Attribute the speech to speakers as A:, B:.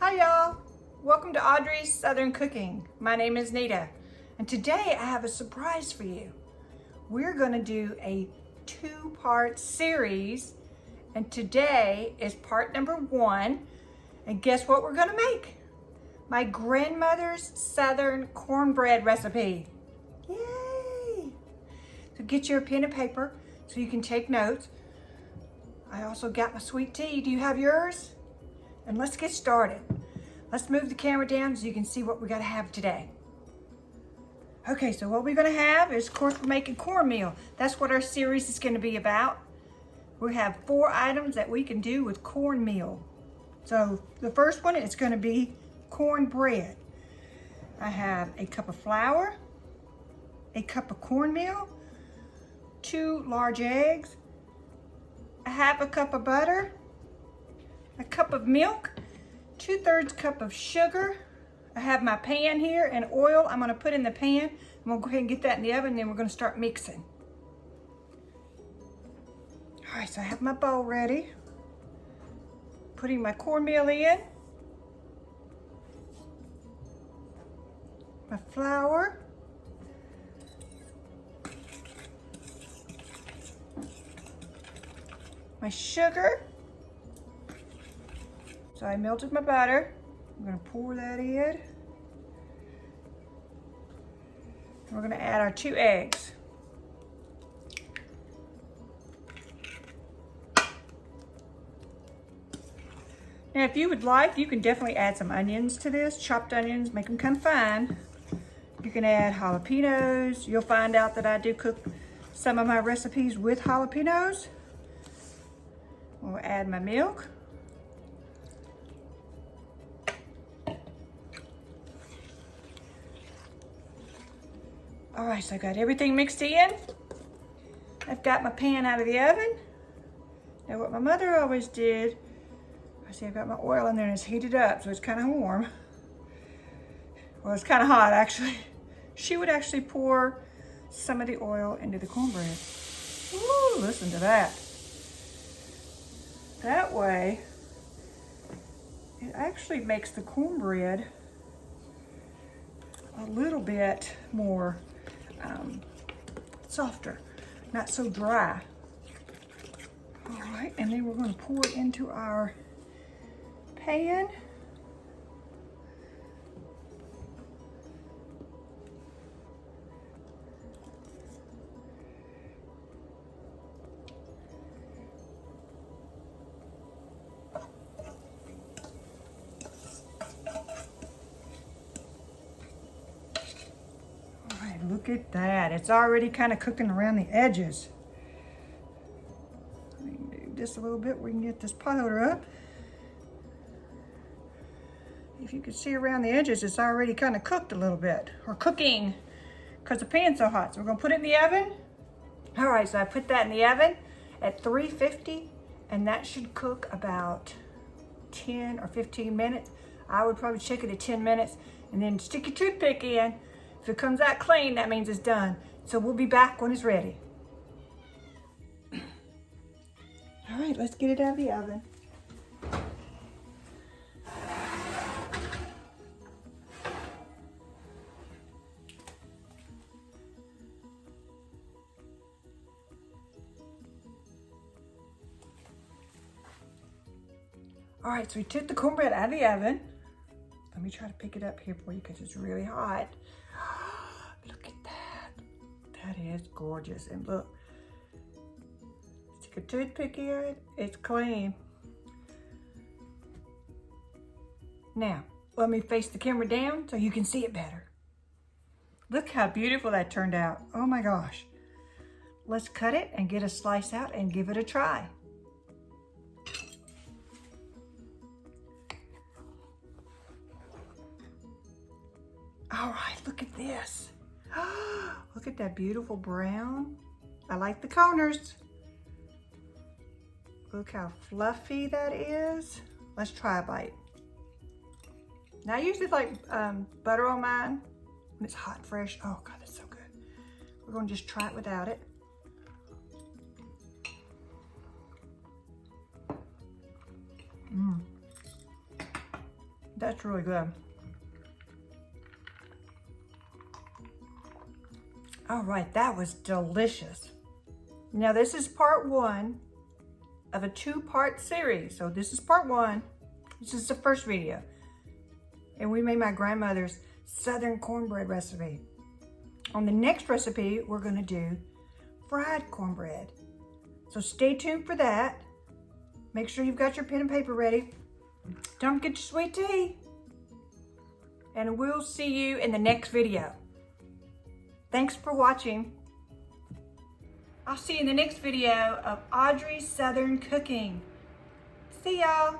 A: Hi y'all, welcome to Audrey's Southern Cooking. My name is Nita, and today I have a surprise for you. We're gonna do a two-part series, and today is part number 1, and guess what we're gonna make? My grandmother's Southern cornbread recipe. Yay! So get your pen and paper so you can take notes. I also got my sweet tea. Do you have yours? And let's get started. Let's move the camera down so you can see what we gotta have today. Okay, so what we're gonna have is, of course, we're making cornmeal. That's what our series is gonna be about. We have 4 items that we can do with cornmeal. So the first one is gonna be cornbread. I have a cup of flour, a cup of cornmeal, 2 large eggs, a half a cup of butter, a cup of milk, 2/3 cup of sugar. I have my pan here and oil I'm gonna put in the pan. I'm gonna go ahead and get that in the oven, and then we're gonna start mixing. All right, so I have my bowl ready. Putting my cornmeal in, my flour, my sugar. So I melted my butter. I'm gonna pour that in. And we're gonna add our 2 eggs. Now, if you would like, you can definitely add some onions to this, chopped onions, make them kind of fine. You can add jalapenos. You'll find out that I do cook some of my recipes with jalapenos. We'll add my milk. All right, so I got everything mixed in. I've got my pan out of the oven. Now what my mother always did, I've got my oil in there and it's heated up, so it's kind of warm. Well, it's kind of hot actually. She would actually pour some of the oil into the cornbread. Ooh, listen to that. That way, it actually makes the cornbread a little bit more softer, not so dry. All right, and then we're going to pour it into our pan. Look at that. It's already kind of cooking around the edges. Let me do this a little bit. We can get this pot holder up. If you can see around the edges, it's already kind of cooked a little bit, or cooking, because the pan's so hot. So we're going to put it in the oven. All right, so I put that in the oven at 350, and that should cook about 10 or 15 minutes. I would probably check it at 10 minutes, and then stick your toothpick in. If it comes out clean, that means it's done. So we'll be back when it's ready. All right, let's get it out of the oven. All right, so we took the cornbread out of the oven. Let me try to pick it up here for you because it's really hot. Look at that. That is gorgeous. And look, stick a toothpick in, it's clean. Now, let me face the camera down so you can see it better. Look how beautiful that turned out. Oh my gosh. Let's cut it and get a slice out and give it a try. All right, look at this. Look at that beautiful brown. I like the corners. Look how fluffy that is. Let's try a bite. Now I usually like butter on mine when it's hot and fresh. Oh God, that's so good. We're gonna just try it without it. That's really good. All right, that was delicious. Now this is part one of a two-part series. So this is part one. This is the first video. And we made my grandmother's Southern cornbread recipe. On the next recipe, we're gonna do fried cornbread. So stay tuned for that. Make sure you've got your pen and paper ready. Don't forget your sweet tea. And we'll see you in the next video. Thanks for watching. I'll see you in the next video of Audrey's Southern Cooking. See y'all.